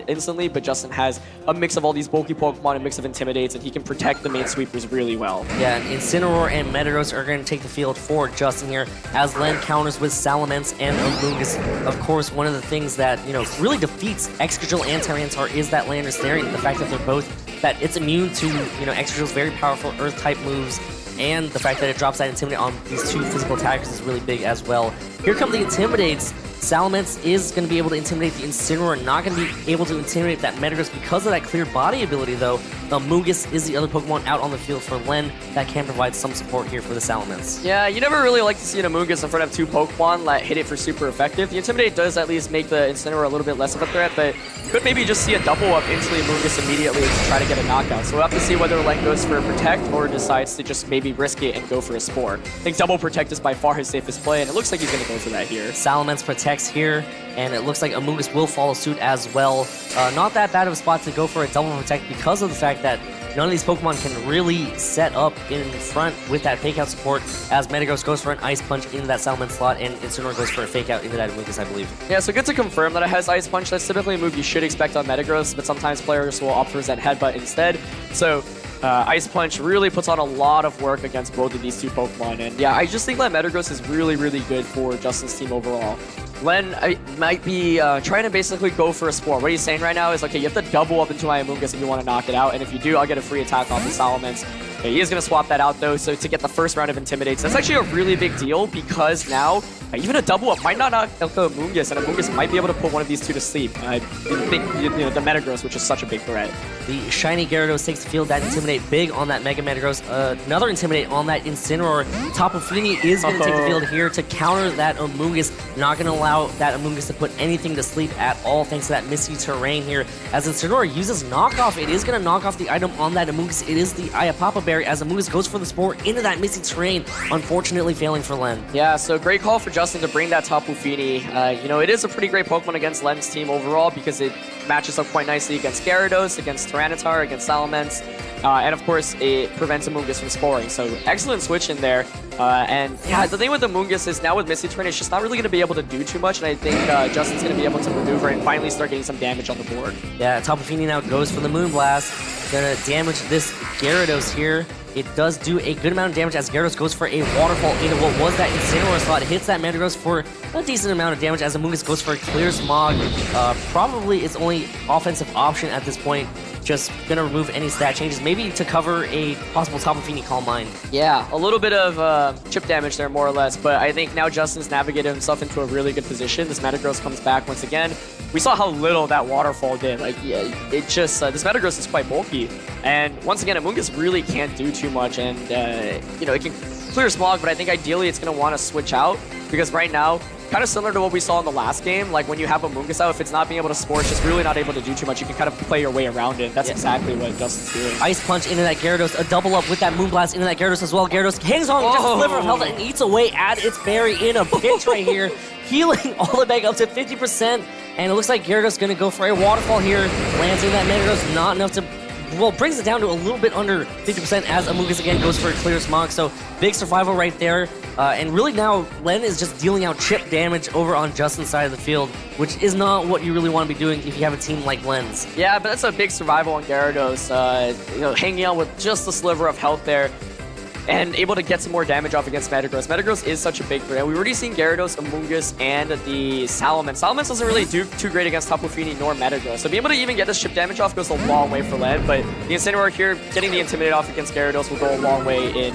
instantly, but Justin has a mix of all these bulky Pokemon, a mix of Intimidates, and he can protect the main sweepers really well. Yeah, and Incineroar and Metagross are going to take the field for Justin here, as Len counters with Salamence and Amoonguss. Of course, one of the things that, really defeats Excadrill and Tyranitar is that Landorus there, and the fact that they're both, that it's immune to, Excadrill's very powerful Earth-type moves, and the fact that it drops that Intimidate on these two physical attackers is really big as well. Here come the Intimidates. Salamence is going to be able to intimidate the Incineroar, not going to be able to intimidate that Metagross because of that clear body ability, though. Amoonguss is the other Pokemon out on the field for Len that can provide some support here for the Salamence. Yeah, you never really like to see an Amoonguss in front of two Pokemon that hit it for super effective. The Intimidate does at least make the Incineroar a little bit less of a threat, but could maybe just see a double up into the Amoonguss immediately to try to get a knockout. So we'll have to see whether Len goes for a Protect or decides to just maybe risk it and go for a Spore. I think double Protect is by far his safest play, and it looks like he's going to go for that here. Salamence protects here, and it looks like Amoonguss will follow suit as well. Not that bad of a spot to go for a double protect because of the fact that none of these Pokemon can really set up in front with that fake out support, as Metagross goes for an Ice Punch into that Salamence slot, and Incineroar goes for a fake out into that Amoonguss, I believe. Yeah, so good to confirm that it has Ice Punch. That's typically a move you should expect on Metagross, but sometimes players will opt for Zen Headbutt instead. So Ice Punch really puts on a lot of work against both of these two Pokemon, and yeah, I just think that Metagross is really, really good for Justin's team overall. Len might be trying to basically go for a Spore. What he's saying right now is, okay, you have to double up into my Amoonguss if you want to knock it out, and if you do, I'll get a free attack off the Salamence. He is going to swap that out, though, so to get the first round of Intimidates. That's actually a really big deal, because now even a double up might not knock out the Amoonguss, and Amoonguss might be able to put one of these two to sleep. I think, the Metagross, which is such a big threat. The shiny Gyarados takes the field. That Intimidate big on that Mega Metagross. Another Intimidate on that Incineroar. Tapu Fini is going to take the field here to counter that Amoonguss. Not going to allow that Amoonguss to put anything to sleep at all, thanks to that Misty Terrain here. As Incineroar uses Knockoff, it is going to knock off the item on that Amoonguss. It is the Ayapapa Berry, as Amoonguss goes for the Spore into that Misty Terrain, unfortunately failing for Len. Yeah, so great call for Justin to bring that Tapu Fini. It is a pretty great Pokemon against Len's team overall, because it matches up quite nicely against Gyarados, against Tyranitar, against Salamence, and of course it prevents Amoonguss from sporing. So excellent switch in there. And yeah, the thing with Amoonguss is now with Misty Terrain, it's just not really going to be able to do too much, and I think Justin's going to be able to maneuver and finally start getting some damage on the board. Yeah, Tapu Fini now goes for the Moonblast. Gonna damage this Gyarados here. It does do a good amount of damage as Gyarados goes for a Waterfall into what was that Incineroar slot. It hits that Metagross for a decent amount of damage as Amoonguss goes for a Clear Smog. Probably its only offensive option at this point. Just gonna remove any stat changes, maybe to cover a possible Tapu Fini Calm Mind. Yeah, a little bit of chip damage there, more or less, but I think now Justin's navigated himself into a really good position. This Metagross comes back once again. We saw how little that Waterfall did. Like, yeah, it just, this Metagross is quite bulky. And once again, Amoonguss really can't do too much, and, it can clear Smog, but I think ideally it's gonna want to switch out, because right now, kind of similar to what we saw in the last game, like when you have Amoonguss out, if it's not being able to Spore, it's just really not able to do too much. You can kind of play your way around it. That's exactly what Justin's doing. Ice Punch into that Gyarados, a double up with that Moonblast into that Gyarados as well. Gyarados hangs on just a sliver of health and eats away at its berry in a pinch right here, healing all the way back up to 50%. And it looks like Gyarados going to go for a Waterfall here, lands in that Metagross, not enough to... Well, brings it down to a little bit under 50% as Amoonguss again goes for a Clear Smog. So big survival right there. And really now, Len is just dealing out chip damage over on Justin's side of the field, which is not what you really want to be doing if you have a team like Len's. Yeah, but that's a big survival on Gyarados. Hanging out with just a sliver of health there, and able to get some more damage off against Metagross. Metagross is such a big threat. We've already seen Gyarados, Amoonguss, and the Salamence. Salamence doesn't really do too great against Tapu Fini nor Metagross. So being able to even get this chip damage off goes a long way for Len, but the Incineroar here, getting the Intimidate off against Gyarados will go a long way in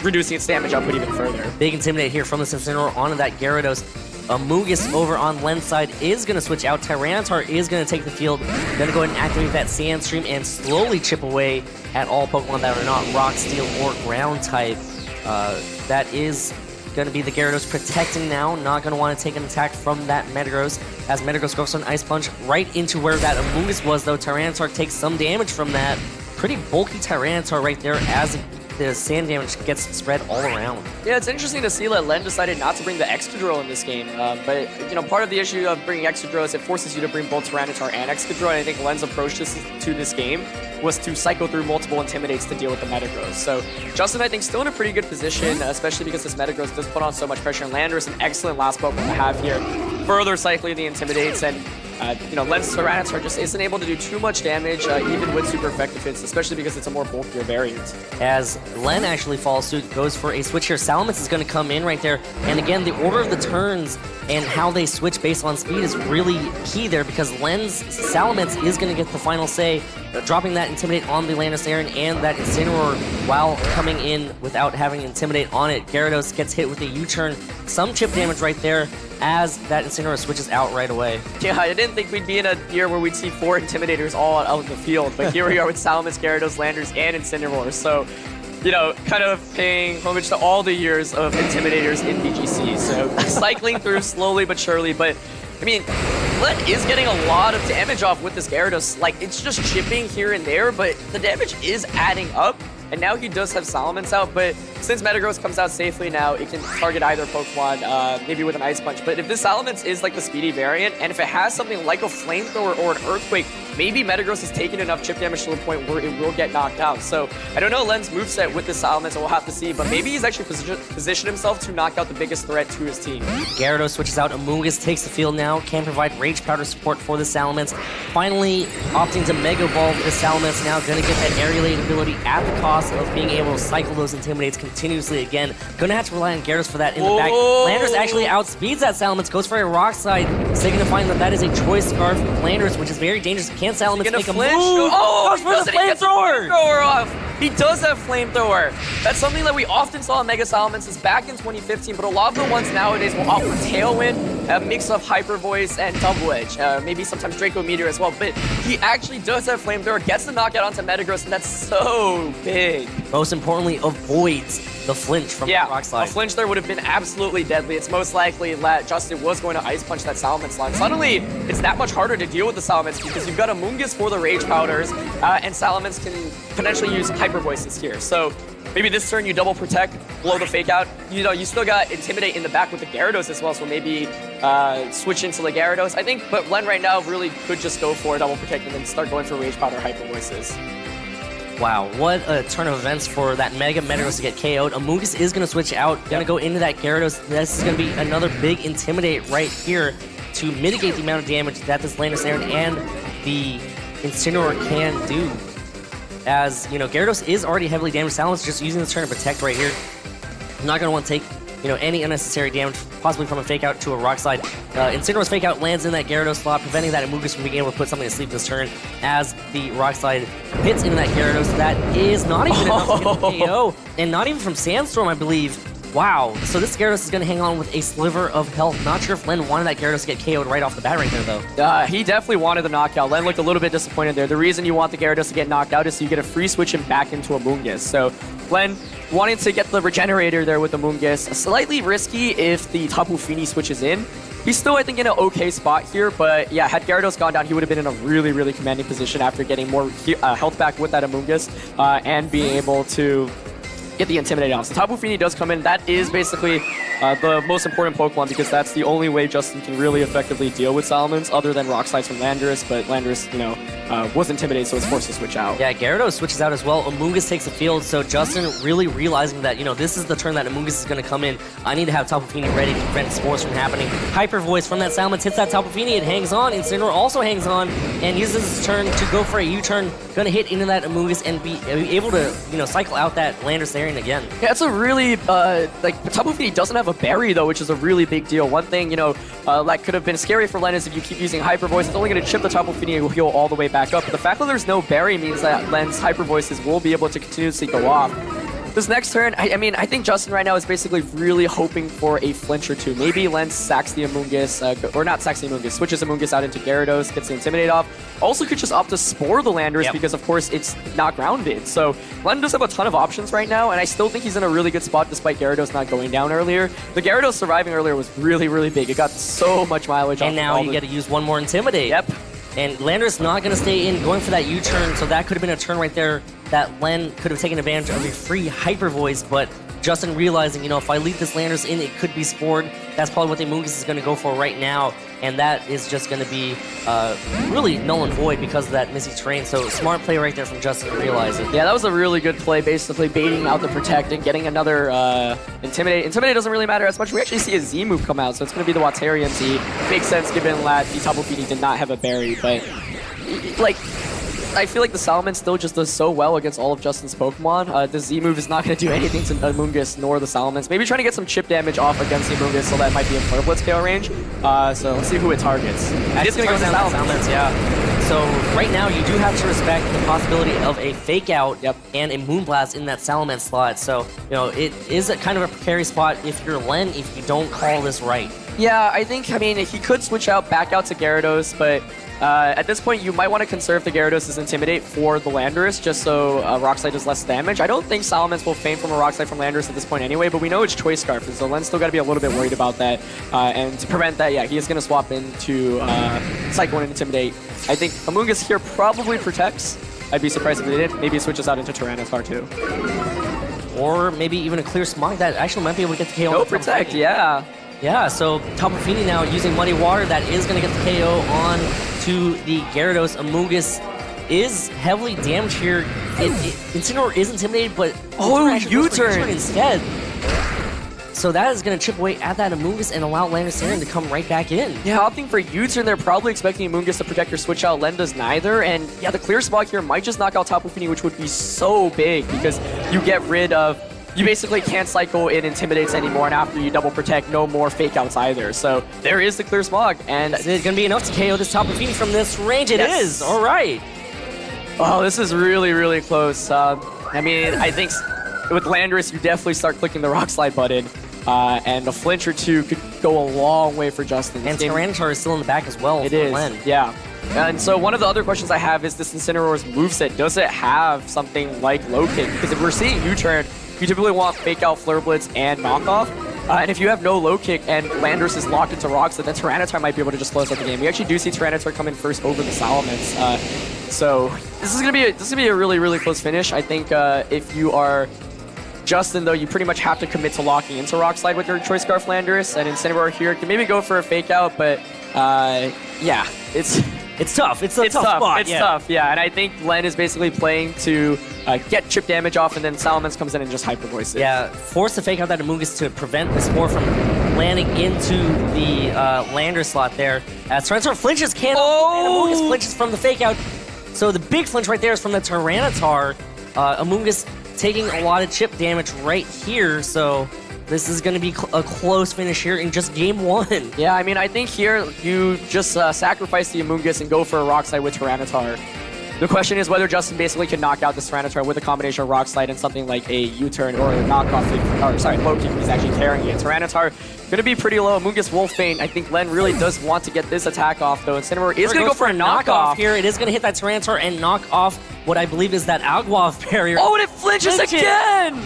reducing its damage output even further. Big Intimidate here from this Incineroar onto that Gyarados. Amoonguss over on Len's side is going to switch out. Tyranitar is going to take the field. Going to go ahead and activate that Sand Stream and slowly chip away at all Pokemon that are not Rock, Steel, or Ground type. That is going to be the Gyarados protecting now. Not going to want to take an attack from that Metagross, as Metagross goes for an Ice Punch right into where that Amoonguss was, though. Tyranitar takes some damage from that. Pretty bulky Tyranitar right there as the sand damage gets spread all around. Yeah, it's interesting to see that Len decided not to bring the Excadrill in this game. But, part of the issue of bringing Excadrill is it forces you to bring both Tyranitar and Excadrill, and I think Len's approach to this game was to cycle through multiple Intimidates to deal with the Metagross. So Justin, I think, still in a pretty good position, especially because this Metagross does put on so much pressure. And Landorus, an excellent last Pokemon to have here, further cycling the Intimidates, and Len's Tyranitar just isn't able to do too much damage, even with super effective hits, especially because it's a more bulkier variant. As Len actually follows suit, goes for a switch here. Salamence is going to come in right there. And again, the order of the turns and how they switch based on speed is really key there, because Len's Salamence is going to get the final say, dropping that Intimidate on the Landorus and that Incineroar while coming in without having Intimidate on it. Gyarados gets hit with a U-turn, some chip damage right there as that Incineroar switches out right away. Yeah, I didn't think we'd be in a year where we'd see 4 Intimidators all out in the field, but here we are with Salamence, Gyarados, Landorus, and Incineroar. So, kind of paying homage to all the years of Intimidators in BGC. So, cycling through slowly but surely, but I mean, Len is getting a lot of damage off with this Gyarados. Like, it's just chipping here and there, but the damage is adding up. And now he does have Salamence out, but since Metagross comes out safely now, it can target either Pokemon, maybe with an Ice Punch. But if this Salamence is like the speedy variant, and if it has something like a Flamethrower or an Earthquake, maybe Metagross has taken enough chip damage to the point where it will get knocked out. So I don't know Len's moveset with this Salamence, we'll have to see, but maybe he's actually positioned himself to knock out the biggest threat to his team. Gyarados switches out, Amoonguss takes the field now, can provide Rage Powder support for the Salamence. Finally opting to Mega Evolve the Salamence, now gonna get that Aerialate ability at the cost of being able to cycle those Intimidates continuously again. Gonna have to rely on Gyarados for that in the back. Landorus actually outspeeds that Salamence, goes for a Rock Slide, signifying that that is a Choice Scarf from Landorus, which is very dangerous. Can Salamence make a move? Oh, goes for the Flamethrower! Off. He does have Flamethrower. That's something that we often saw in Mega Salamences back in 2015, but a lot of the ones nowadays will offer Tailwind, a mix of Hyper Voice and Double Edge, maybe sometimes Draco Meteor as well, but he actually does have Flamethrower, gets the knockout onto Metagross, and that's so big. Most importantly, avoids the flinch from the Rock Slide. A flinch there would have been absolutely deadly. It's most likely that Justin was going to Ice Punch that Salamence line. Suddenly, it's that much harder to deal with the Salamence because you've got Amoonguss for the Rage Powders, and Salamence can potentially use Hyper Voices here. So maybe this turn you double protect, blow the fake out. You still got Intimidate in the back with the Gyarados as well, so maybe switch into the Gyarados. I think, but Len right now really could just go for a double protect and then start going for Rage Powder Hyper Voices. Wow, what a turn of events for that Mega Metagross to get KO'd. Amoonguss is going to switch out, going to go into that Gyarados. This is going to be another big Intimidate right here to mitigate the amount of damage that this Landorus and the Incineroar can do. As, Gyarados is already heavily damaged. Salamence just using this turn to protect right here. I'm not going to want to take, any unnecessary damage, possibly from a Fake Out to a Rock Slide. Incineroar's Fake Out lands in that Gyarados slot, preventing that Amoonguss from being able to put something to sleep this turn as the Rock Slide hits into that Gyarados. That is not even enough to get the KO, and not even from Sandstorm, I believe. Wow, so this Gyarados is going to hang on with a sliver of health. Not sure if Len wanted that Gyarados to get KO'd right off the bat right there, though. He definitely wanted the knockout. Len looked a little bit disappointed there. The reason you want the Gyarados to get knocked out is so you get a free switch him back into Amoonguss. So Len wanting to get the Regenerator there with Amoonguss. Slightly risky if the Tapu Fini switches in. He's still, I think, in an okay spot here, but yeah, had Gyarados gone down, he would have been in a really, really commanding position after getting more health back with that Amoonguss and being able to get the Intimidate off. So Tapu Fini does come in. That is basically the most important Pokemon because that's the only way Justin can really effectively deal with Salamence other than Rock Slides from Landorus, but Landorus, was Intimidated, so it's forced to switch out. Yeah, Gyarados switches out as well. Amoonguss takes the field, so Justin really realizing that, this is the turn that Amoonguss is going to come in. I need to have Tapu Fini ready to prevent Spores from happening. Hyper Voice from that Salamence hits that Tapu Fini. It hangs on. Incineroar also hangs on and uses his turn to go for a U-turn. Going to hit into that Amoonguss and be able to, cycle out that Landorus again. Yeah, it's a really, Tapu Fini doesn't have a berry, though, which is a really big deal. One thing, that could have been scary for Len is if you keep using Hyper Voice, it's only going to chip the Tapu Fini and heal all the way back up. But the fact that there's no berry means that Len's Hyper Voices will be able to continuously go off. This next turn, I think Justin right now is basically really hoping for a flinch or two. Maybe Len sacks the Amoonguss, or not sacks the Amoonguss, switches Amoonguss out into Gyarados, gets the Intimidate off. Also could just opt to Spore the Landorus because, of course, it's not grounded. So Len does have a ton of options right now, and I still think he's in a really good spot despite Gyarados not going down earlier. The Gyarados surviving earlier was really, really big. It got so much mileage off. And now you get to use one more Intimidate. Yep. And Landorus not going to stay in, going for that U-turn, so that could have been a turn right there that Len could have taken advantage of a free Hyper Voice, but Justin realizing, if I leave this Landorus in, it could be spored. that's probably what the Amoonguss is going to go for right now, and that is just going to be really null and void because of that missing terrain. So smart play right there from Justin to realize it. Yeah, that was a really good play, basically baiting out the Protect and getting another Intimidate. Intimidate doesn't really matter as much. We actually see a Z move come out, so it's going to be the Watarian Z. Makes sense given that the Tapu Fini did not have a berry, but like, I feel like the Salamence still just does so well against all of Justin's Pokemon. The Z move is not going to do anything to Amoonguss nor the Salamence. Maybe trying to get some chip damage off against the Amoonguss, so that might be in Flare Blitz KO range. So let's see who it targets. It is going to go down Salamence, yeah. So right now you do have to respect the possibility of a Fake Out and a Moonblast in that Salamence slot. So, you know, it is a kind of a precarious spot if you're Len, if you don't call this right. Yeah, I mean, he could switch back out to Gyarados, but at this point, you might want to conserve the Gyarados' Intimidate for the Landorus, just so Rock Slide does less damage. I don't think Salamence will feign from a Rock Slide from Landorus at this point anyway, but we know it's Choice Scarf, so Len's still got to be a little bit worried about that. And to prevent that, yeah, he is going to swap into Psycho and Intimidate. I think Amoonguss here probably protects. I'd be surprised if they didn't. Maybe it switches out into Tyranitar too. Or maybe even a Clear Smog that actually might be able to get the KO. No Protect, yeah. Yeah, so Tapu Fini now using Muddy Water, that is going to get the KO on to the Gyarados. Amoonguss is heavily damaged here. Incineroar is intimidated, but U-turn instead. So that is going to chip away at that Amoonguss and allow Landorus to come right back in. Yeah, opting for U-turn, they're probably expecting Amoonguss to protect your switch out. Len does neither, and yeah, the Clear Smog here might just knock out Tapu Fini, which would be so big because you get rid of... You basically can't cycle in Intimidates anymore, and after you double protect, no more Fake Outs either. So there is the Clear Smog, and is it going to be enough to KO this Tapu Fini from this range? It is. All right. Oh, this is really, really close. I mean, I think with Landorus, you definitely start clicking the Rock Slide button, and a flinch or two could go a long way for Justin. And Tyranitar is still in the back as well. It is. Len. Yeah. And so one of the other questions I have is this Incineroar's moveset. Does it have something like Low Kick? Because if we're seeing U-turn, you typically want Fake Out, Flare Blitz, and Knockoff. And if you have no Low Kick and Landorus is locked into Rock Slide, then Tyranitar might be able to just close out the game. We actually do see Tyranitar come in first over the Salamence. So this is gonna be a really, really close finish. I think if you are Justin, though, you pretty much have to commit to locking into Rock Slide with your Choice Scarf Landorus, and Incineroar here can maybe go for a Fake Out, but yeah, it's tough. It's tough spot. It's tough, yeah. And I think Len is basically playing to get chip damage off, and then Salamence comes in and just Hyper Voices. Yeah, force the Fake Out that Amoonguss to prevent the Spore from landing into the Lander slot there. Tyranitar flinches, and Amoonguss flinches from the Fake Out. So the big flinch right there is from the Tyranitar. Amoonguss taking a lot of chip damage right here, so this is going to be a close finish here in just game one. Yeah, I mean, I think here you just sacrifice the Amoonguss and go for a Rock Slide with Tyranitar. The question is whether Justin basically can knock out this Tyranitar with a combination of Rock Slide and something like a U-turn or a knockoff, Low Kick. He's actually carrying it. Tyranitar going to be pretty low. Amoonguss will feint. I think Len really does want to get this attack off, though. Incineroar is going to go for a knockoff here. It is going to hit that Tyranitar and knock off what I believe is that Aguav barrier. Oh, and it flinches again!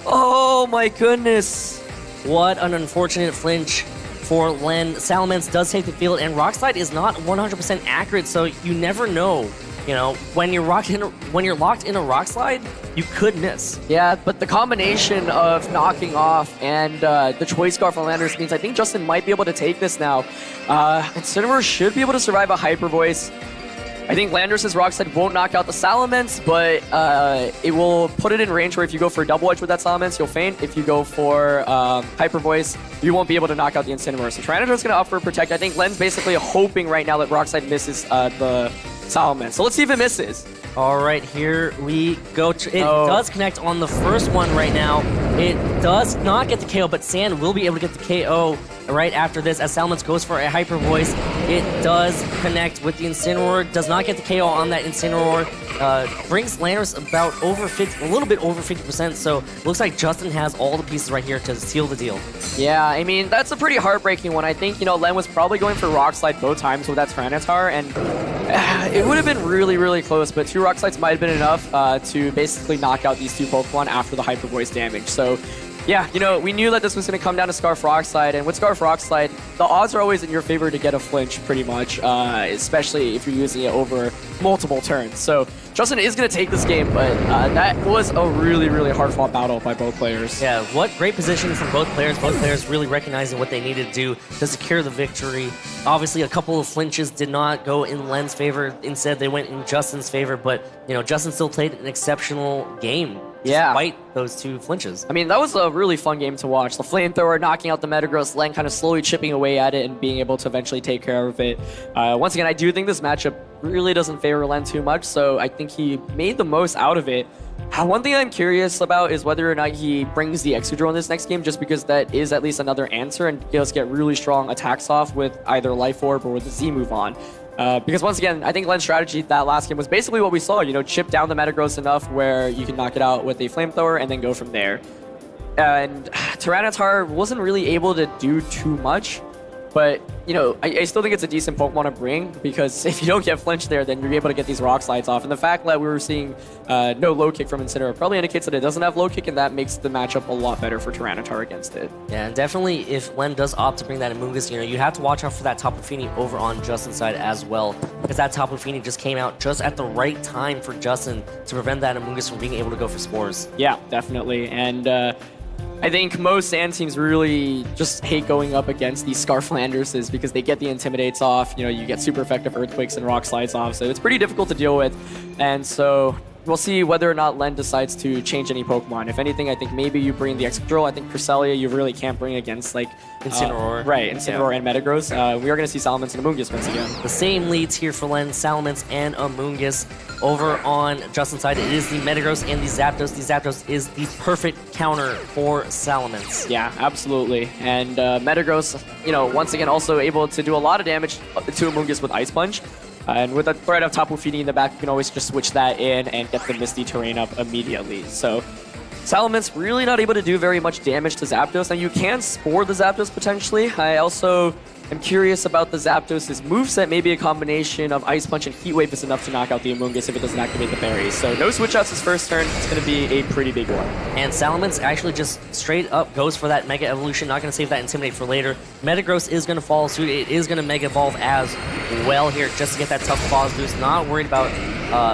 Oh my goodness. What an unfortunate flinch for Len. Salamence does take the field, and Rock Slide is not 100% accurate, so you never know. You know, when you're locked in a Rock Slide, you could miss. Yeah, but the combination of knocking off and the Choice Scarf on Landorus means I think Justin might be able to take this now. Incineroar should be able to survive a Hyper Voice. I think Landorus' Rock Slide won't knock out the Salamence, but it will put it in range where if you go for Double Edge with that Salamence, you'll faint. If you go for Hyper Voice, you won't be able to knock out the Incineroar. So Tyranitar's going to up for Protect. I think Len's basically hoping right now that Rock Slide misses the Salamence. So let's see if it misses. All right, here we go. It does connect on the first one right now. It does not get the KO, but Sand will be able to get the KO right after this as Salamence goes for a Hyper Voice. It does connect with the Incineroar, does not get the KO on that Incineroar. Brings Landorus about a little bit over 50%, so looks like Justin has all the pieces right here to seal the deal. Yeah, I mean, that's a pretty heartbreaking one. I think, you know, Len was probably going for Rock Slide both times with that Tyranitar, and it would have been really, really close, but 2 Rock Slides might have been enough to basically knock out these 2 Pokemon after the Hyper Voice damage. So Yeah, you know, we knew that this was going to come down to Scarf Rock Slide, and with Scarf Rock Slide, the odds are always in your favor to get a flinch, pretty much, especially if you're using it over multiple turns. So Justin is going to take this game, but that was a really, really hard-fought battle by both players. Yeah, what great positioning from both players. Both players really recognizing what they needed to do to secure the victory. Obviously, a couple of flinches did not go in Len's favor. Instead, they went in Justin's favor, but, you know, Justin still played an exceptional game. Yeah. Despite those two flinches. I mean, that was a really fun game to watch. The Flamethrower knocking out the Metagross, Len kind of slowly chipping away at it and being able to eventually take care of it. Once again, I do think this matchup really doesn't favor Len too much, so I think he made the most out of it. One thing I'm curious about is whether or not he brings the Excadrill in this next game, just because that is at least another answer and does get really strong attacks off with either Life Orb or with the Z move on. Because once again, I think Len's strategy that last game was basically what we saw, you know, chip down the Metagross enough where you can knock it out with a Flamethrower and then go from there. And Tyranitar wasn't really able to do too much, but, you know, I still think it's a decent Pokemon to bring, because if you don't get flinched there, then you're able to get these Rock Slides off. And the fact that we were seeing no low kick from Incineroar probably indicates that it doesn't have low kick, and that makes the matchup a lot better for Tyranitar against it. Yeah, and definitely if Len does opt to bring that Amoonguss, you know, you have to watch out for that Tapu Fini over on Justin's side as well, because that Tapu Fini just came out just at the right time for Justin to prevent that Amoonguss from being able to go for Spores. Yeah, definitely. And I think most Sand teams really just hate going up against these Scarflanderses because they get the Intimidates off. You know, you get super effective Earthquakes and Rock Slides off, so it's pretty difficult to deal with. And so we'll see whether or not Len decides to change any Pokemon. If anything, I think maybe you bring the Excadrill. I think Cresselia you really can't bring against, like, Incineroar. Right, Incineroar and Metagross. We are going to see Salamence and Amoonguss once again. The same leads here for Len, Salamence and Amoonguss. Over on Justin's side, it is the Metagross and the Zapdos. The Zapdos is the perfect counter for Salamence. Yeah, absolutely. And Metagross, you know, once again also able to do a lot of damage to Amoonguss with Ice Punch. And with the threat of Tapu Fini in the back, you can always just switch that in and get the Misty Terrain up immediately. So Salamence really not able to do very much damage to Zapdos. Now you can Spore the Zapdos potentially. I also am curious about the Zapdos' moveset. Maybe a combination of Ice Punch and Heat Wave is enough to knock out the Amoonguss if it doesn't activate the berries. So no switch outs his first turn. It's going to be a pretty big one. And Salamence actually just straight up goes for that Mega Evolution. Not going to save that Intimidate for later. Metagross is going to follow suit. It is going to Mega Evolve as well here just to get that tough claws boost. Not worried about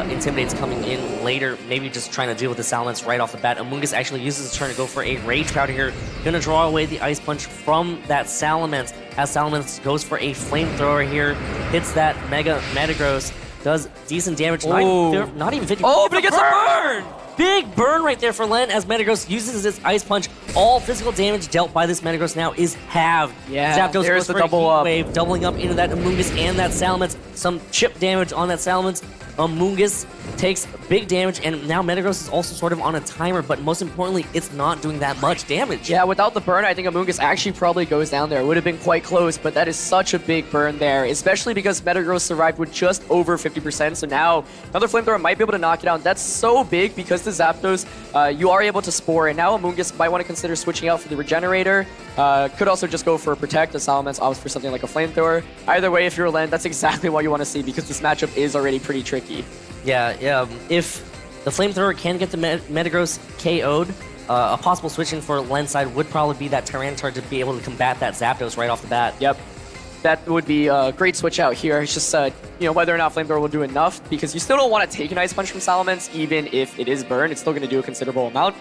Intimidates coming in later. Maybe just trying to deal with the Salamence right off the bat. Amoonguss actually uses his turn to go for a Rage Powder here. Going to draw away the Ice Punch from that Salamence. As Salamence goes for a Flamethrower here, hits that Mega Metagross, does decent damage, not even 50. Oh, but it gets a burn! Big burn right there for Len as Metagross uses his Ice Punch. All physical damage dealt by this Metagross now is halved. Yeah, Zapdos there's goes the for double a Heat up. Wave, doubling up into that Amoonguss and that Salamence. Some chip damage on that Salamence. Amoonguss takes big damage, and now Metagross is also sort of on a timer, but most importantly, it's not doing that much damage. Yeah, without the burn, I think Amoonguss actually probably goes down there. It would have been quite close, but that is such a big burn there, especially because Metagross survived with just over 50%, so now another Flamethrower might be able to knock it out. That's so big because the Zapdos, you are able to Spore, and now Amoonguss might want to consider switching out for the Regenerator. Could also just go for a Protect. The Salamence opts for something like a Flamethrower. Either way, if you're Len, that's exactly what you want to see because this matchup is already pretty tricky. Yeah, if the Flamethrower can get the Metagross KO'd, a possible switching for Len's side would probably be that Tyranitar to be able to combat that Zapdos right off the bat. Yep. That would be a great switch out here. It's just, you know, whether or not Flamethrower will do enough, because you still don't want to take an Ice Punch from Salamence, even if it is burned. It's still going to do a considerable amount.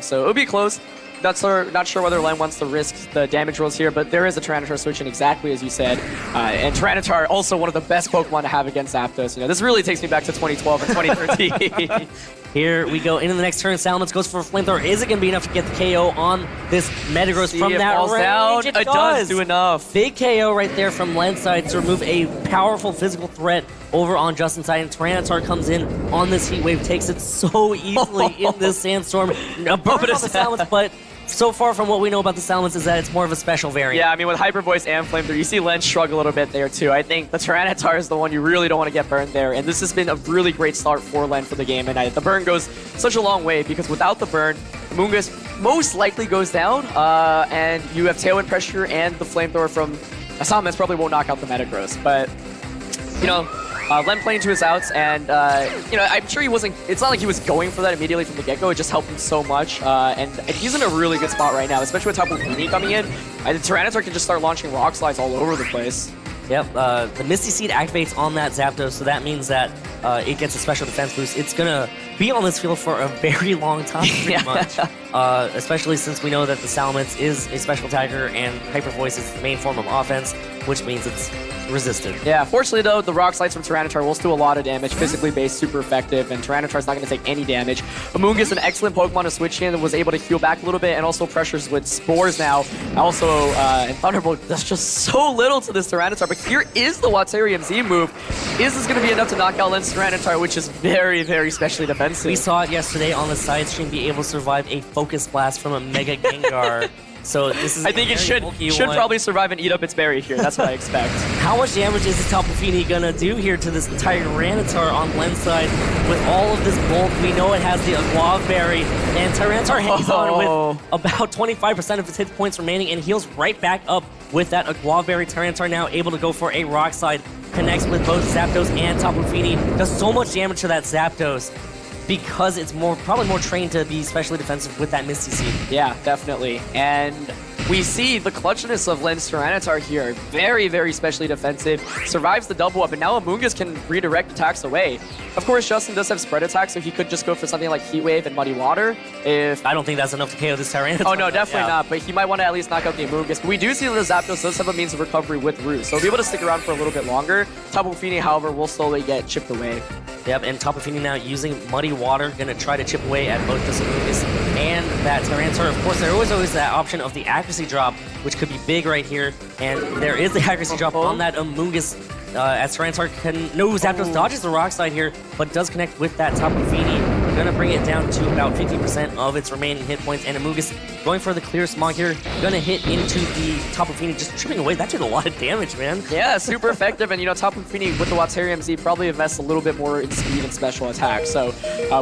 So it'll be close. Not sure whether Len wants to risk the damage rolls here, but there is a Tyranitar switch in exactly as you said. And Tyranitar, also one of the best Pokemon to have against Zapdos. You know, this really takes me back to 2012 and 2013. Here we go into the next turn. Salamence goes for a Flamethrower. Is it going to be enough to get the KO on this Metagross from that falls range? down. It does do enough. Big KO right there from Len's side to remove a powerful physical threat over on Justin's side. And Tyranitar comes in on this Heat Wave, takes it so easily in this Sandstorm. A burn on the Salamence, but so far from what we know about the Salamence is that it's more of a special variant. Yeah, I mean, with Hyper Voice and Flamethrower, you see Len shrug a little bit there, too. I think the Tyranitar is the one you really don't want to get burned there, and this has been a really great start for Len for the game, and the burn goes such a long way, because without the burn, Amoonguss most likely goes down, and you have Tailwind Pressure and the Flamethrower from Salamence probably won't knock out the Metagross, but, you know, Len playing to his outs, and you know, I'm sure he wasn't. It's not like he was going for that immediately from the get-go. It just helped him so much, and he's in a really good spot right now, especially with Tapu Fini coming in. And the Tyranitar can just start launching rock slides all over the place. Yep, the Misty Seed activates on that Zapdos, so that means that it gets a special defense boost. It's gonna be on this field for a very long time, pretty much. Especially since we know that the Salamence is a special attacker and Hyper Voice is the main form of offense, which means it's resisted. Yeah, fortunately though, the Rock Slides from Tyranitar will do a lot of damage, physically based, super effective, and Tyranitar's not going to take any damage. Amoonguss, an excellent Pokemon to switch in, was able to heal back a little bit, and also pressures with Spores now. Also, and Thunderbolt does just so little to this Tyranitar, but here is the Waterium Z move. Is this going to be enough to knock out Len's Tyranitar, which is very, very specially defensive? We saw it yesterday on the side stream be able to survive a Focus Blast from a Mega Gengar. So this is I think it should probably survive and eat up its berry here. That's what I expect. How much damage is this Tapu Fini gonna do here to this Tyranitar on Len's side? With all of this bulk, we know it has the Aguave Berry, and Tyranitar hangs on with about 25% of its hit points remaining and heals right back up with that Aguave Berry. Tyranitar now able to go for a Rock Slide, connects with both Zapdos and Tapu Fini, does so much damage to that Zapdos, because it's probably more trained to be specially defensive with that Misty Seed. Yeah, definitely. And we see the clutchness of Len's Tyranitar here. Very, very specially defensive. Survives the double up, and now Amoonguss can redirect attacks away. Of course, Justin does have spread attacks, so he could just go for something like Heat Wave and Muddy Water. I don't think that's enough to KO this Tyranitar. Oh no, definitely not, but he might want to at least knock out the Amoonguss. But we do see that the Zapdos does have a means of recovery with Roost, so he'll be able to stick around for a little bit longer. Tapu Fini, however, will slowly get chipped away. Yep, and Tapu Fini now using Muddy Water, gonna try to chip away at both this Amoonguss and that Tyranitar. Of course, there was always that option of the accuracy drop, which could be big right here, and there is the accuracy drop on that Amoonguss, as Tyranitar Zapdos dodges the Rock Slide here, but does connect with that Tapu Fini. Gonna bring it down to about 50% of its remaining hit points, and Amoonguss going for the clear smog here, gonna hit into the Tapu Fini, just chipping away. That did a lot of damage, man. Yeah, super effective, and you know, Tapu Fini with the Waterium Z probably invests a little bit more in speed and special attack, so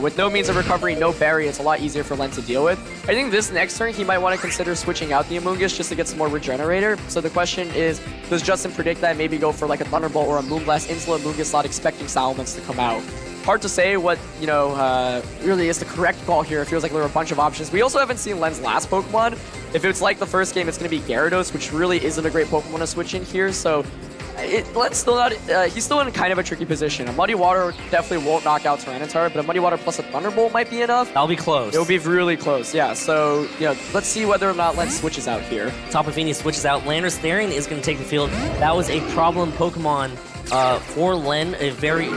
with no means of recovery, no berry, it's a lot easier for Len to deal with. I think this next turn, he might want to consider switching out the Amoonguss just to get some more Regenerator. So the question is, does Justin predict that, maybe go for like a Thunderbolt or a Moonblast into the Amoonguss slot, expecting Salamence to come out? Hard to say what, you know, really is the correct call here. It feels like there are a bunch of options. We also haven't seen Len's last Pokemon. If it's like the first game, it's going to be Gyarados, which really isn't a great Pokemon to switch in here. So Len's still not, he's still in kind of a tricky position. A Muddy Water definitely won't knock out Tyranitar, but a Muddy Water plus a Thunderbolt might be enough. That'll be close. It'll be really close, yeah. So, you know, let's see whether or not Len switches out here. Tapu Fini switches out. Landorus Therian is going to take the field. That was a problem Pokemon for Len, a very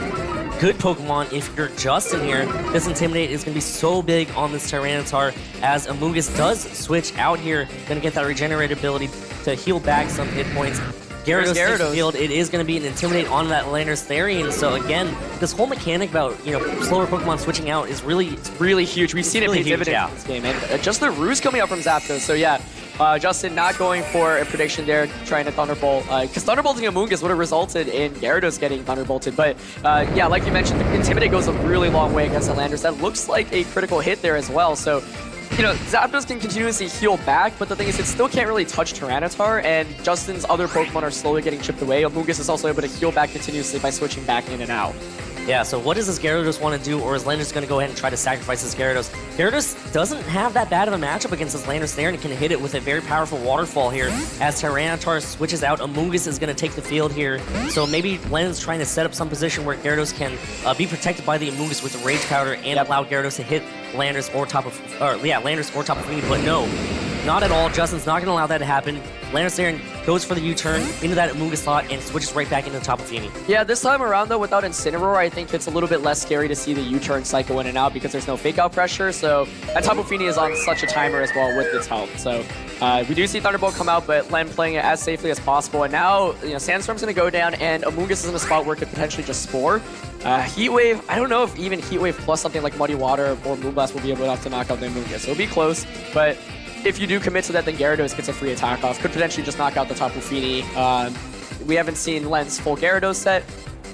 good Pokemon if you're Justin here. This Intimidate is going to be so big on this Tyranitar, as Amoonguss does switch out here. Going to get that regenerate ability to heal back some hit points. Gyarados takes the field. It is going to be an Intimidate on that Landorus Therian. So again, this whole mechanic about, you know, slower Pokemon switching out is really huge. We've seen it pay dividends in this game, and just the Roost coming up from Zapdos. So yeah, Justin not going for a prediction there, trying to Thunderbolt, because Thunderbolting Amoonguss would have resulted in Gyarados getting Thunderbolted. But yeah, like you mentioned, the Intimidate goes a really long way against the Landorus. That looks like a critical hit there as well. So, you know, Zapdos can continuously heal back, but the thing is, it still can't really touch Tyranitar, and Justin's other Pokemon are slowly getting chipped away. Amoonguss is also able to heal back continuously by switching back in and out. Yeah, so what does this Gyarados want to do, or is Len just going to go ahead and try to sacrifice this Gyarados? Gyarados doesn't have that bad of a matchup against this Landorus there, and it can hit it with a very powerful Waterfall here. As Tyranitar switches out, Amoonguss is going to take the field here. So maybe Len's trying to set up some position where Gyarados can be protected by the Amoonguss with the Rage Powder and allow Gyarados to hit Landorus or Tapu Fini, but no. Not at all. Justin's not going to allow that to happen. Landorus there goes for the U-turn into that Amoonguss slot and switches right back into the Tapu Fini. Yeah, this time around, though, without Incineroar, I think it's a little bit less scary to see the U-turn cycle in and out because there's no fake-out pressure. So that Tapu Fini is on such a timer as well with its health. So we do see Thunderbolt come out, but Len playing it as safely as possible. And now, you know, Sandstorm's going to go down, and Amoonguss is in a spot where it could potentially just Spore. Heat Wave, I don't know if even Heat Wave plus something like Muddy Water or Moonblast will be able to knock out the Amoonguss. It'll be close, but if you do commit to that, then Gyarados gets a free attack off. Could potentially just knock out the Tapu Fini. We haven't seen Len's full Gyarados set.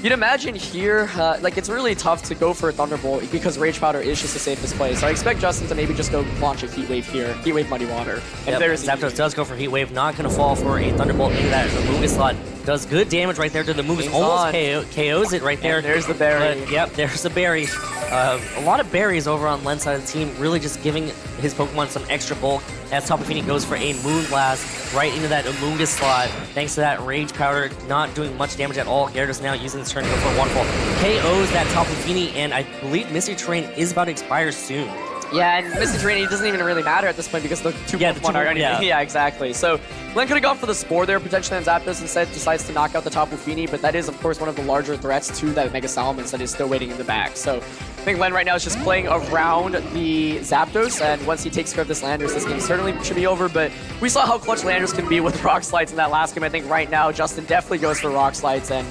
You'd imagine here, like, it's really tough to go for a Thunderbolt because Rage Powder is just the safest play. So I expect Justin to maybe just go launch a Heat Wave here. Heat Wave Muddy Water. And Zapdos does go for Heat Wave, not going to fall for a Thunderbolt into that Amoonguss slot. does good damage right there to the Amoonguss. Game's Almost on. KOs it right there. And there's the berry. But, yep, there's the berry. A lot of berries over on Len's side of the team, really just giving his Pokemon some extra bulk as Tapu Fini goes for a Moonblast right into that Amoonguss slot. Thanks to that Rage Powder, not doing much damage at all. Gyarados now using his turn to go for a Waterfall. KOs that Tapu Fini, and I believe Misty Terrain is about to expire soon. Yeah, and Misty Terrain, it doesn't even really matter at this point because the two Pokemon are already... Yeah, exactly. So Len could have gone for the Spore there, potentially on Zapdos, instead decides to knock out the Tapu Fini, but that is, of course, one of the larger threats to that Mega Salamence that is still waiting in the back. So I think Len right now is just playing around the Zapdos, and once he takes care of this Landorus, this game certainly should be over, but we saw how clutch Landorus can be with Rock Slides in that last game. I think right now, Justin definitely goes for Rock Slides, and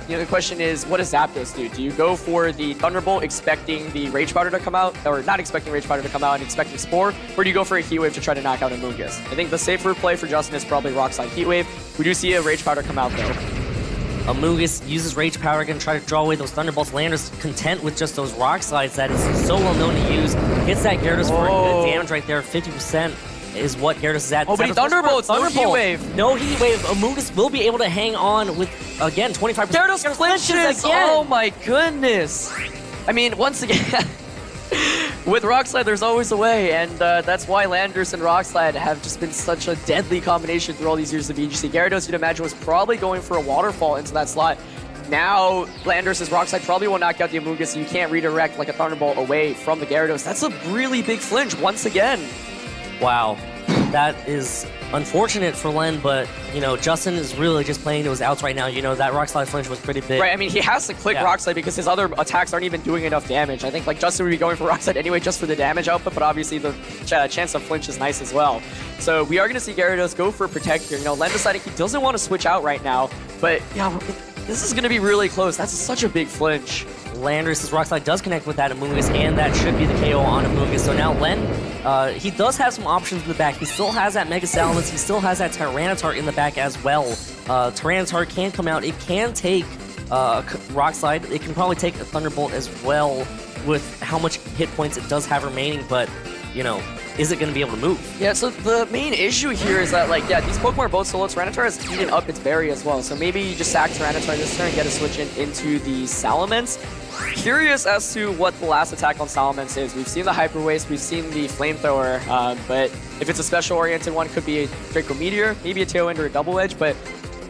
the question is, what does Zapdos do? Do you go for the Thunderbolt expecting the Rage Powder to come out, or not expecting Rage Powder to come out and expecting Spore, or do you go for a Heat Wave to try to knock out Amoonguss? I think the safer play for Justin is probably Rock Slide Heat Wave. We do see a Rage Powder come out though. Amoonguss uses Rage Power, gonna try to draw away those Thunderbolts. Landorus content with just those Rock Slides that is so well known to use. Hits that Gyarados for good damage right there, 50%. Is what Gyarados is at. Oh, but he Thunderbolts, no Heat Wave. No Heat Wave. Amoonguss will be able to hang on with, again, 25%. Gyarados flinches again. Oh my goodness. I mean, once again, with Rock Slide, there's always a way, and that's why Landorus and Rock Slide have just been such a deadly combination through all these years of VGC. Gyarados, you'd imagine, was probably going for a Waterfall into that slot. Now, Landorus' Rock Slide probably will knock out the Amoonguss, so you can't redirect like a Thunderbolt away from the Gyarados. That's a really big flinch once again. Wow, that is unfortunate for Len, but, you know, Justin is really just playing to his outs right now. You know, that Rock Slide flinch was pretty big. Right, I mean, he has to click Rock Slide because his other attacks aren't even doing enough damage. I think, like, Justin would be going for Rock Slide anyway just for the damage output, but obviously the chance of flinch is nice as well. So we are going to see Gyarados go for Protect here. You know, Len deciding he doesn't want to switch out right now, but, yeah, this is going to be really close. That's such a big flinch. Landorus' Rock Slide does connect with that Amoonguss, and that should be the KO on Amoonguss. So now Len, he does have some options in the back. He still has that Mega Salamence. He still has that Tyranitar in the back as well. Tyranitar can come out. It can take Rock Slide. It can probably take a Thunderbolt as well with how much hit points it does have remaining, but, you know, is it going to be able to move? Yeah, so the main issue here is that, like, yeah, these Pokemon are both solo. Tyranitar has eaten up its berry as well, so maybe you just sack Tyranitar this turn and get a switch into the Salamence. Curious as to what the last attack on Salamence is. We've seen the Hyper Waste, we've seen the Flamethrower, but if it's a special-oriented one, could be a Draco Meteor, maybe a Tailwind or a Double Edge, but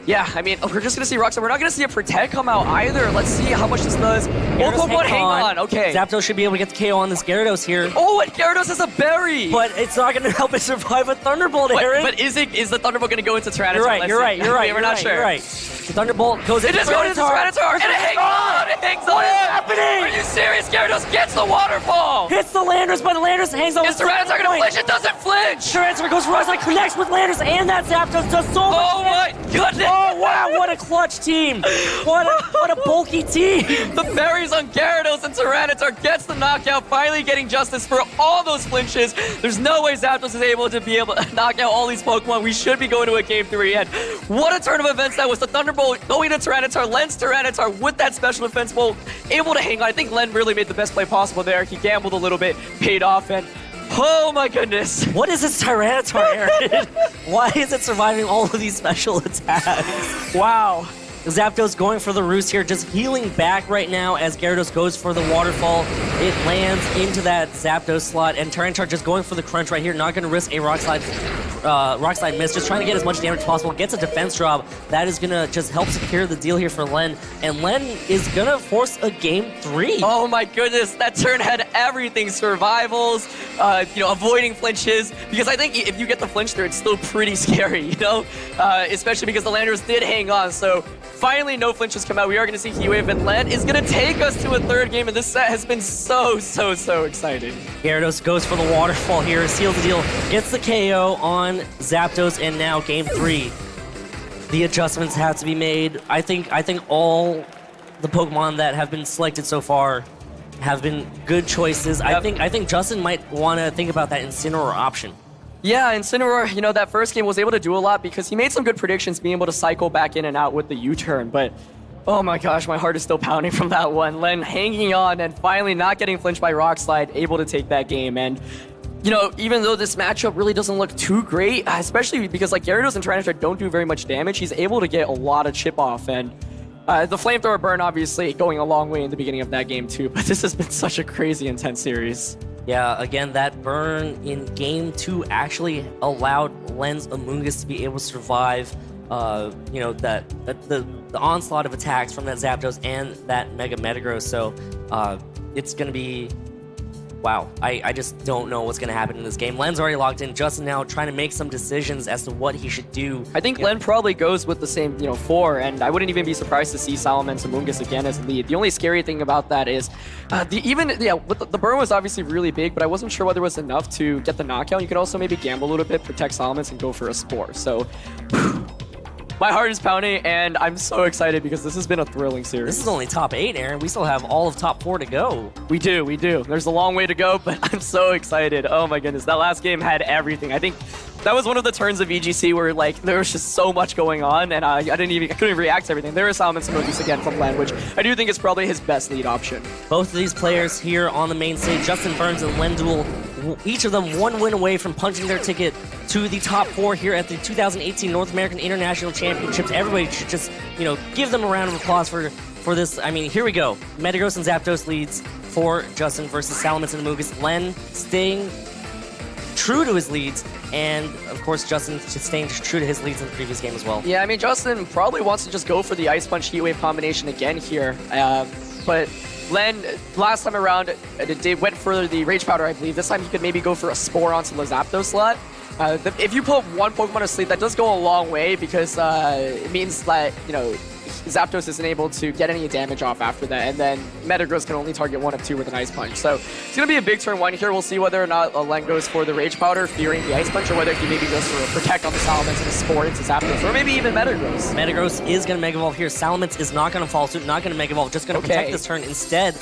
yeah, I mean, we're just going to see Rock Slide. We're not going to see a Protect come out either. Let's see how much this does. Both Pokemon hang on. Okay. Zapdos should be able to get the KO on this Gyarados here. Oh, and Gyarados has a berry! But it's not going to help it survive a Thunderbolt, Aaron. But is the Thunderbolt going to go into Tyranitar? You're right. We're not sure. You're right. The Thunderbolt goes into Tyranitar. It is going into Tyranitar, and it hangs on! It hangs on! What is happening? Are you serious? Gyarados gets the Waterfall! Hits the Landorus, but the Landorus hangs on. Is Tyranitar going to flinch? It doesn't flinch! Tyranitar goes for Rock Slide, connects with Landorus, and that Zapdos does so much. Oh my goodness! Oh wow, what a clutch team! What a bulky team! The berries on Gyarados and Tyranitar gets the knockout, finally getting justice for all those flinches. There's no way Zapdos is able to knock out all these Pokemon. We should be going to a Game 3 and what a turn of events that was. The Thunderbolt going to Tyranitar, Len's Tyranitar with that special defense bolt, able to hang on. I think Len really made the best play possible there. He gambled a little bit, paid off, and oh my goodness. What is this Tyranitar, Aaron? Why is it surviving all of these special attacks? Wow. Zapdos going for the roost here, just healing back right now as Gyarados goes for the Waterfall. It lands into that Zapdos slot, and Tyranitar just going for the crunch right here, not going to risk a Rock Slide miss, just trying to get as much damage as possible. Gets a defense drop. That is going to just help secure the deal here for Len, and Len is going to force a Game 3. Oh my goodness, that turn had everything. Survivals, avoiding flinches, because I think if you get the flinch there, it's still pretty scary, you know? Especially because the Landorus did hang on, so finally, no flinches come out. We are going to see Heat Wave, and Len is going to take us to a third game, and this set has been so exciting. Gyarados goes for the Waterfall here, seals the deal, gets the KO on Zapdos, and now Game 3. The adjustments have to be made. I think all the Pokemon that have been selected so far have been good choices. Yep. I think Justin might want to think about that Incineroar option. Yeah, Incineroar, that first game was able to do a lot because he made some good predictions, being able to cycle back in and out with the U-turn, but oh my gosh, my heart is still pounding from that one. Len hanging on and finally not getting flinched by Rock Slide, able to take that game, and you know, even though this matchup really doesn't look too great, especially because like Gyarados and Tyranitar don't do very much damage, he's able to get a lot of chip off, and the flamethrower burn obviously going a long way in the beginning of that game too, but this has been such a crazy intense series. Yeah, again, that burn in Game 2 actually allowed Len's Amoonguss to be able to survive, you know, the onslaught of attacks from that Zapdos and that Mega Metagross. So it's going to be... Wow, I just don't know what's going to happen in this game. Len's already locked in. Justin now trying to make some decisions as to what he should do. I think Len probably goes with the same, you know, 4, and I wouldn't even be surprised to see Salamence Amoonguss again as lead. The only scary thing about that is, the burn was obviously really big, but I wasn't sure whether it was enough to get the knockout. You could also maybe gamble a little bit, protect Salamence, and go for a Spore. So... my heart is pounding, and I'm so excited because this has been a thrilling series. This is only top 8, Aaron. We still have all of top 4 to go. We do. There's a long way to go, but I'm so excited. Oh my goodness, that last game had everything. I think that was one of the turns of VGC where like there was just so much going on, and I couldn't even react to everything. There is Salamence Amoonguss again from Len, which I do think is probably his best lead option. Both of these players here on the main stage, Justin Burns and Len Duel, each of them one win away from punching their ticket to the top 4 here at the 2018 North American International Championships. Everybody should just, you know, give them a round of applause for this. I mean, here we go. Metagross and Zapdos leads for Justin versus Salamence and Amoonguss. Len staying true to his leads, and of course Justin staying true to his leads in the previous game as well. Yeah, I mean, Justin probably wants to just go for the Ice Punch Heat Wave combination again here, but Len, last time around, went for the Rage Powder, I believe. This time he could maybe go for a Spore onto the Zapdos slot. If you put one Pokemon to sleep, that does go a long way because it means that, you know, Zapdos isn't able to get any damage off after that, and then Metagross can only target 1 of 2 with an Ice Punch. So it's going to be a big turn 1 here. We'll see whether or not Len goes for the Rage Powder, fearing the Ice Punch, or whether he maybe goes for a Protect on the Salamence and a Spore into Zapdos, or maybe even Metagross. Metagross is going to Mega Evolve here. Salamence is not going to follow suit, not going to Mega Evolve, just going to protect this turn instead.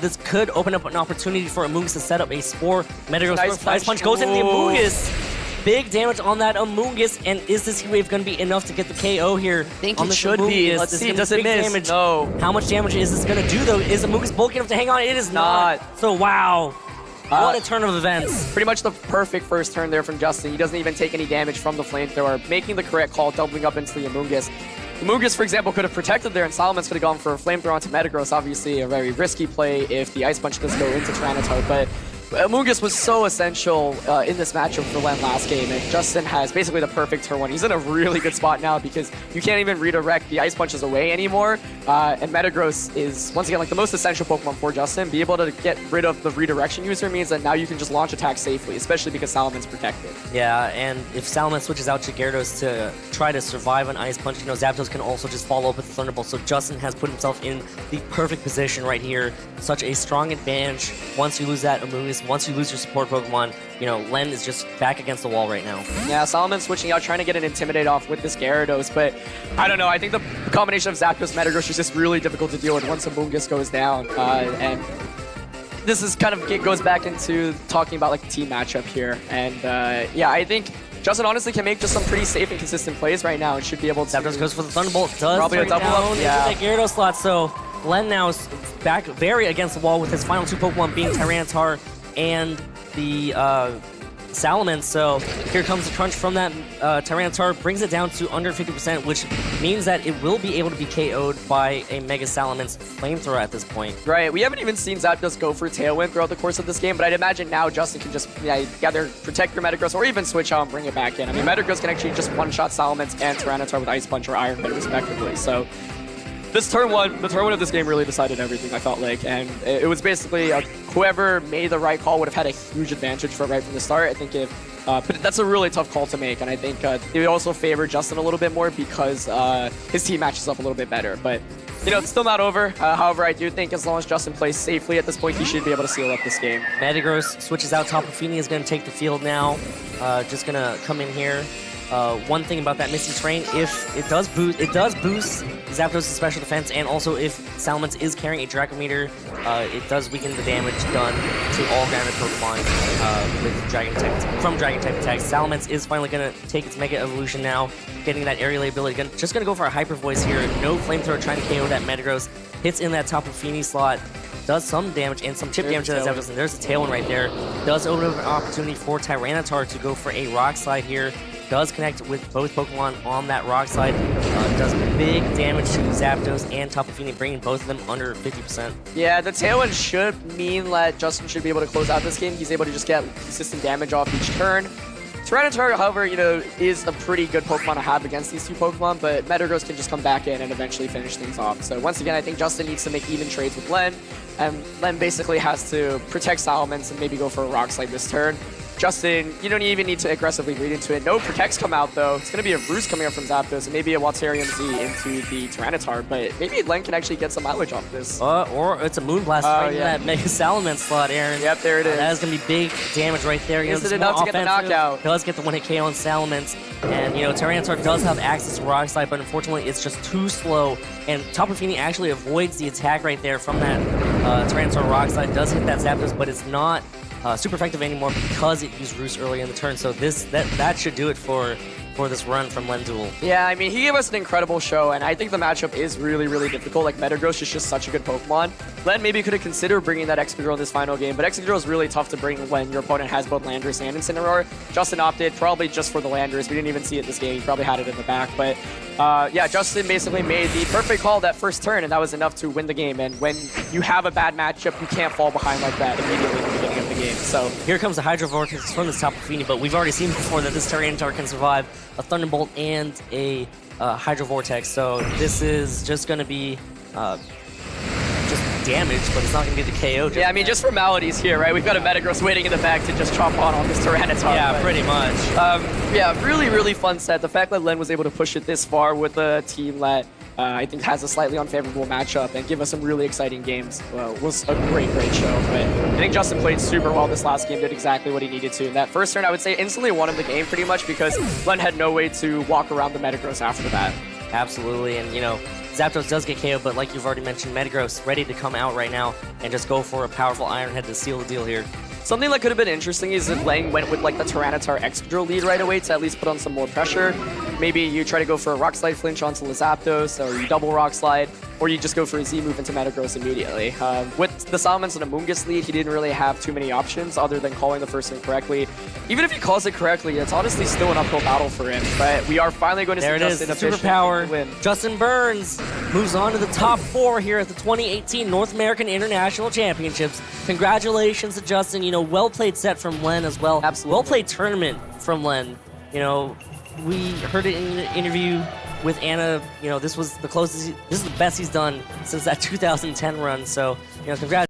This could open up an opportunity for Amoonguss to set up a Spore. Metagross Ice Punch goes into the Amoonguss. Big damage on that Amoonguss, and is this Heat Wave going to be enough to get the KO here? I think it should be. Let's see, does it miss? Damage. No. How much damage is this going to do, though? Is Amoonguss bulky enough to hang on? It is not. So, wow. What a turn of events. Pretty much the perfect first turn there from Justin. He doesn't even take any damage from the Flamethrower, making the correct call, doubling up into the Amoonguss. Amoonguss, for example, could have protected there, and Salamence could have gone for a Flamethrower onto Metagross. Obviously, a very risky play if the Ice Punch does go into Tyranitar, but Amoonguss was so essential in this matchup for Len last game, and Justin has basically the perfect turn 1. He's in a really good spot now because you can't even redirect the Ice Punches away anymore, and Metagross is, once again, like the most essential Pokemon for Justin. Be able to get rid of the redirection user means that now you can just launch attacks safely, especially because Salamance's protected. Yeah, and if Salamence switches out to Gyarados to try to survive an Ice Punch, you know, Zapdos can also just follow up with the Thunderbolt, so Justin has put himself in the perfect position right here. Such a strong advantage once you lose that Amoonguss. Once you lose your support Pokemon, you know, Len is just back against the wall right now. Yeah, Salamence switching out, trying to get an Intimidate off with this Gyarados, but I don't know. I think the combination of Zapdos and Metagross is just really difficult to deal with once Amoonguss goes down. And this is kind of goes back into talking about like the team matchup here. And yeah, I think Justin honestly can make just some pretty safe and consistent plays right now and should be able to. Zapdos goes for the Thunderbolt, does probably a double up. Yeah. Into that Gyarados slot, so Len now is back very against the wall with his final 2 Pokemon being Tyranitar and the Salamence. So here comes the crunch from that Tyranitar, brings it down to under 50%, which means that it will be able to be KO'd by a Mega Salamence Flamethrower at this point. Right, we haven't even seen Zapdos go for Tailwind throughout the course of this game, but I'd imagine now Justin can just either protect your Metagross or even switch out and bring it back in. I mean, Metagross can actually just one-shot Salamence and Tyranitar with Ice Punch or Iron Bite respectively, so this turn 1, the turn 1 of this game really decided everything, I felt like, and it was basically whoever made the right call would have had a huge advantage for right from the start. I think but that's a really tough call to make, and I think it would also favor Justin a little bit more because his team matches up a little bit better. But, you know, it's still not over. However, I do think as long as Justin plays safely at this point, he should be able to seal up this game. Metagross switches out. Tapu Fini is going to take the field now. Just going to come in here. One thing about that Misty Terrain, if it does boost Zapdos' special defense, and also if Salamence is carrying a Draco Meter, it does weaken the damage done to all grounded Pokemon with Dragon type attacks. Salamence is finally going to take its Mega Evolution now, getting that aerial ability. Just going to go for a Hyper Voice here. No Flamethrower trying to KO that Metagross. Hits in that Tapu Fini slot. does some damage and some chip There's damage to a that Tailwind. Zapdos, and there's a Tailwind right there. Does open up an opportunity for Tyranitar to go for a Rock Slide here. Does connect with both Pokemon on that Rock Slide. Does big damage to Zapdos and Tapu Fini, bringing both of them under 50%. Yeah, the Tailwind should mean that Justin should be able to close out this game. He's able to just get consistent damage off each turn. Tyranitar, however, is a pretty good Pokemon to have against these two Pokemon, but Metagross can just come back in and eventually finish things off. So once again, I think Justin needs to make even trades with Len, and Len basically has to protect Salamence and maybe go for a Rock Slide this turn. Justin, you don't even need to aggressively read into it. No Protects come out, though. It's going to be a Roost coming up from Zapdos and maybe a Walterium Z into the Tyranitar, but maybe Len can actually get some mileage off this. Or it's a Moonblast right in that Mega Salamence slot, Aaron. Yep, there it is. That is going to be big damage right there. Is it enough to get the knockout? Does get the 1-hit KO on Salamence. And, Tyranitar does have access to Rock Slide, but unfortunately it's just too slow. And Tapu Fini actually avoids the attack right there from that Tyranitar Rock Slide. Does hit that Zapdos, but it's not super effective anymore because it used Roost early in the turn. So that should do it for this run from Lenduel. Yeah, I mean, he gave us an incredible show, and I think the matchup is really, really difficult. Like, Metagross is just such a good Pokemon. Len maybe could have considered bringing that Excadrill in this final game, but Excadrill is really tough to bring when your opponent has both Landorus and Incineroar. Justin opted probably just for the Landorus. We didn't even see it this game. He probably had it in the back, but yeah, Justin basically made the perfect call that first turn, and that was enough to win the game. And when you have a bad matchup, you can't fall behind like that immediately in the beginning of the game. So here comes the Hydro Vortex from this Tapu Fini, but we've already seen before that this Tyranitar can survive a Thunderbolt and a Hydro Vortex. So this is just going to be just damage, but it's not going to be the KO. Yeah, I mean, just formalities here, right? We've got a Metagross waiting in the back to just chomp on this Tyranitar. Yeah, but, pretty much. Yeah, really, really fun set. The fact that Len was able to push it this far with a team that I think has a slightly unfavorable matchup and give us some really exciting games was a great, great show. But I think Justin played super well this last game, did exactly what he needed to. And that first turn, I would say, instantly won him the game pretty much because Len had no way to walk around the Metagross after that. Absolutely, and Zapdos does get KO, but like you've already mentioned, Metagross ready to come out right now and just go for a powerful Iron Head to seal the deal here. Something that could have been interesting is if Lang went with like the Tyranitar Excadrill lead right away to at least put on some more pressure. Maybe you try to go for a Rock Slide flinch onto the Zapdos, or you double Rock Slide, or you just go for a Z move into Metagross immediately. With the Salamence and Amoonguss lead, he didn't really have too many options other than calling the first thing correctly. Even if he calls it correctly, it's honestly still an uphill battle for him. But we are finally going to see Justin superpower win. Justin Burns moves on to the top 4 here at the 2018 North American International Championships. Congratulations to Justin. Well played set from Len as well. Absolutely. Well played tournament from Len. We heard it in an interview with Anna. This was the closest. This is the best he's done since that 2010 run. So, congrats.